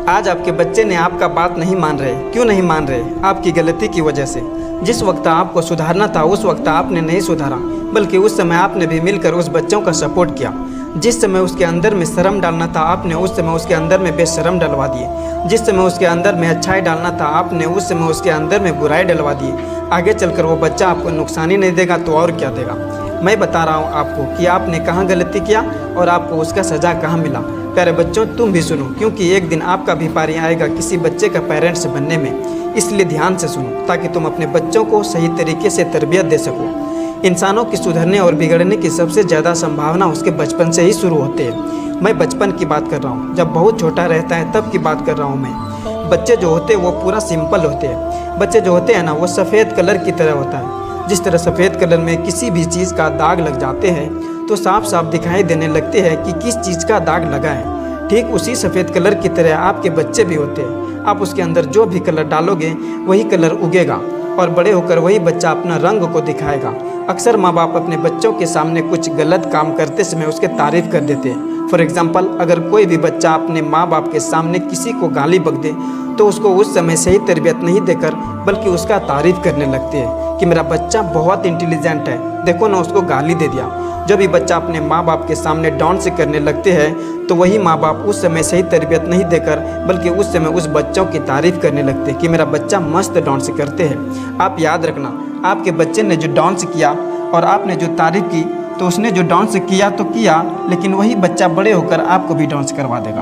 आज आपके बच्चे ने आपका बात नहीं मान रहे। क्यों नहीं मान रहे? आपकी गलती की वजह से। जिस वक्त आपको सुधारना था उस वक्त आपने नहीं सुधारा, बल्कि उस समय आपने भी मिलकर उस बच्चों का सपोर्ट किया। जिस समय उसके अंदर में शर्म डालना था आपने उस समय उसके अंदर में बेशर्म डलवा दिए। जिस समय उसके अंदर में अच्छाई डालना था आपने उस समय उसके अंदर में बुराई डलवा दिए। आगे चलकर वो बच्चा आपको नुकसान ही नहीं देगा तो और क्या देगा। मैं बता रहा हूँ आपको कि आपने कहाँ गलती किया और आपको उसका सज़ा कहाँ मिला। प्यारे बच्चों, तुम भी सुनो, क्योंकि एक दिन आपका भी पारी आएगा किसी बच्चे का पेरेंट्स बनने में। इसलिए ध्यान से सुनो ताकि तुम अपने बच्चों को सही तरीके से तरबियत दे सको। इंसानों की सुधरने और बिगड़ने की सबसे ज़्यादा संभावना उसके बचपन से ही शुरू होती है। मैं बचपन की बात कर रहा हूँ, जब बहुत छोटा रहता है तब की बात कर रहा हूँ मैं। बच्चे जो होते हैं वो पूरा सिंपल होते हैं। बच्चे जो होते हैं ना, वो सफ़ेद कलर की तरह होता है। जिस तरह सफ़ेद कलर में किसी भी चीज़ का दाग लग जाते हैं तो साफ साफ दिखाई देने लगते हैं कि किस चीज़ का दाग लगा है। ठीक उसी सफ़ेद कलर की तरह आपके बच्चे भी होते हैं। आप उसके अंदर जो भी कलर डालोगे वही कलर उगेगा और बड़े होकर वही बच्चा अपना रंग को दिखाएगा। अक्सर माँ बाप अपने बच्चों के सामने कुछ गलत काम करते समय उसके तारीफ़ कर देते हैं। फॉर एग्ज़ाम्पल, अगर कोई भी बच्चा अपने माँ बाप के सामने किसी को गाली बक दे तो उसको उस समय सही तरबियत नहीं देकर बल्कि उसका तारीफ़ करने लगते हैं कि मेरा बच्चा बहुत इंटेलिजेंट है, देखो ना उसको गाली दे दिया। जब भी बच्चा अपने माँ बाप के सामने डांस करने लगते हैं तो वही माँ बाप उस समय सही तरबियत नहीं देकर बल्कि उस समय उस बच्चों की तारीफ़ करने लगते हैं कि मेरा बच्चा मस्त डांस करते हैं। आप याद रखना, आपके बच्चे ने जो डांस किया और आपने जो तारीफ़ की तो उसने जो डांस किया तो किया, लेकिन वही बच्चा बड़े होकर आपको भी डांस करवा देगा।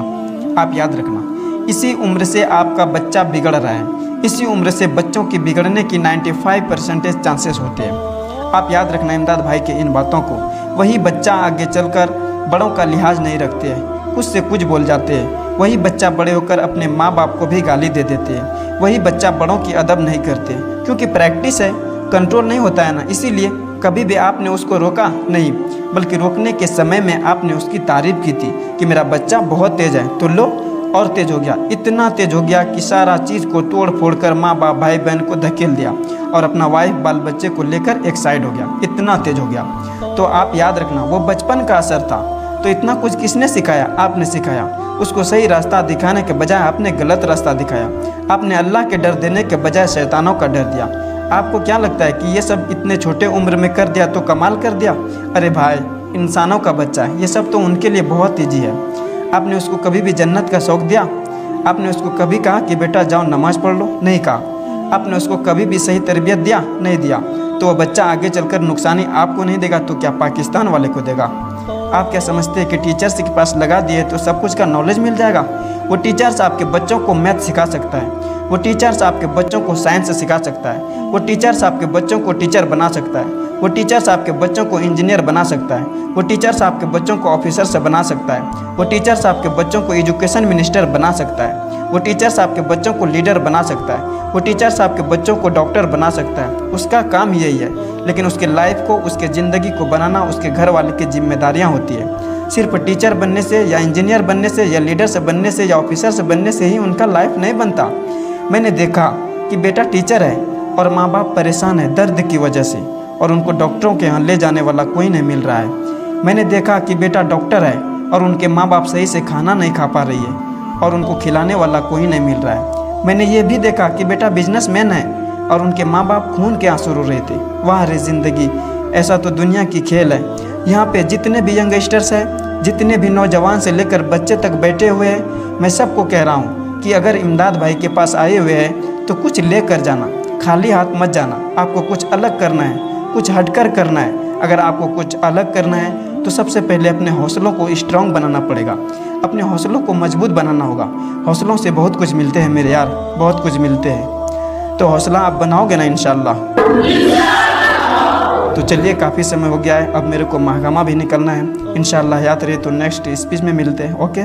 आप याद रखना, इसी उम्र से आपका बच्चा बिगड़ रहा है। इसी उम्र से बच्चों की बिगड़ने की 95% चांसेस होते हैं। आप याद रखना इमदाद भाई के इन बातों को। वही बच्चा आगे चलकर बड़ों का लिहाज नहीं रखते हैं, कुछ से कुछ बोल जाते हैं। वही बच्चा बड़े होकर अपने माँ बाप को भी गाली दे देते हैं। वही बच्चा बड़ों की अदब नहीं करते, क्योंकि प्रैक्टिस है, कंट्रोल नहीं होता है ना। इसीलिए कभी भी आपने उसको रोका नहीं, बल्कि रोकने के समय में आपने उसकी तारीफ़ की थी कि मेरा बच्चा बहुत तेज़ है, तो लो और तेज़ हो गया। इतना तेज़ हो गया कि सारा चीज़ को तोड़ फोड़ कर माँ बाप भाई बहन को धकेल दिया और अपना वाइफ बाल बच्चे को लेकर एक साइड हो गया। इतना तेज़ हो गया। तो आप याद रखना, वो बचपन का असर था। तो इतना कुछ किसने सिखाया? आपने सिखाया। उसको सही रास्ता दिखाने के बजाय आपने गलत रास्ता दिखाया। आपने अल्लाह के डर देने के बजाय शैतानों का डर दिया। आपको क्या लगता है कि ये सब इतने छोटे उम्र में कर दिया तो कमाल कर दिया? अरे भाई, इंसानों का बच्चा है, ये सब तो उनके लिए बहुत ईजी है। आपने उसको कभी भी जन्नत का शौक़ दिया? आपने उसको कभी कहा कि बेटा जाओ नमाज़ पढ़ लो? नहीं कहा। आपने उसको कभी भी सही तरबियत दिया? नहीं दिया। तो वह बच्चा आगे चलकर नुकसानी आपको नहीं देगा तो क्या पाकिस्तान वाले को देगा? आप क्या समझते हैं कि टीचर्स के पास लगा दिए तो सब कुछ का नॉलेज मिल जाएगा? वो टीचर्स आपके बच्चों को मैथ सिखा सकता है, वो टीचर्स आपके बच्चों को साइंस सिखा सकता है, वो टीचर्स आपके बच्चों को टीचर बना सकता है, वो टीचर्स आपके बच्चों को इंजीनियर बना सकता है, वो टीचर्स आपके बच्चों को ऑफिसर से बना सकता है, वो टीचर्स आपके बच्चों को एजुकेशन मिनिस्टर बना सकता है, वो टीचर्स आपके बच्चों को लीडर बना सकता है, वो टीचर्स आपके बच्चों को डॉक्टर बना सकता है। उसका काम यही है, लेकिन उसके लाइफ को, उसके ज़िंदगी को बनाना उसके घर वाले की जिम्मेदारियाँ होती है। सिर्फ टीचर बनने से या इंजीनियर बनने से या लीडर से बनने से या ऑफिसर से बनने से ही उनका लाइफ नहीं बनता। मैंने देखा कि बेटा टीचर है और माँ बाप परेशान है दर्द की वजह से और उनको डॉक्टरों के यहाँ ले जाने वाला कोई नहीं मिल रहा है। मैंने देखा कि बेटा डॉक्टर है और उनके माँ बाप सही से खाना नहीं खा पा रही है और उनको खिलाने वाला कोई नहीं मिल रहा है। मैंने ये भी देखा कि बेटा बिजनेसमैन है और उनके माँ बाप खून के आंसू रो रहे थे। वाह रे ज़िंदगी, ऐसा तो दुनिया की खेल है। यहाँ पे जितने भी यंगस्टर्स हैं, जितने भी नौजवान से लेकर बच्चे तक बैठे हुए हैं, मैं सबको कह रहा हूँ कि अगर इमदाद भाई के पास आए हुए हैं तो कुछ ले कर जाना, खाली हाथ मत जाना। आपको कुछ अलग करना है, कुछ हटकर करना है। अगर आपको कुछ अलग करना है तो सबसे पहले अपने हौसलों को स्ट्रॉन्ग बनाना पड़ेगा, अपने हौसलों को मजबूत बनाना होगा। हौसलों से बहुत कुछ मिलते हैं मेरे यार, बहुत कुछ मिलते हैं। तो हौसला आप बनाओगे ना इंशाल्लाह? तो चलिए, काफ़ी समय हो गया है, अब मेरे को महकमा भी निकलना है। इंशाल्लाह याद रहे तो नेक्स्ट स्पीच में मिलते हैं। ओके।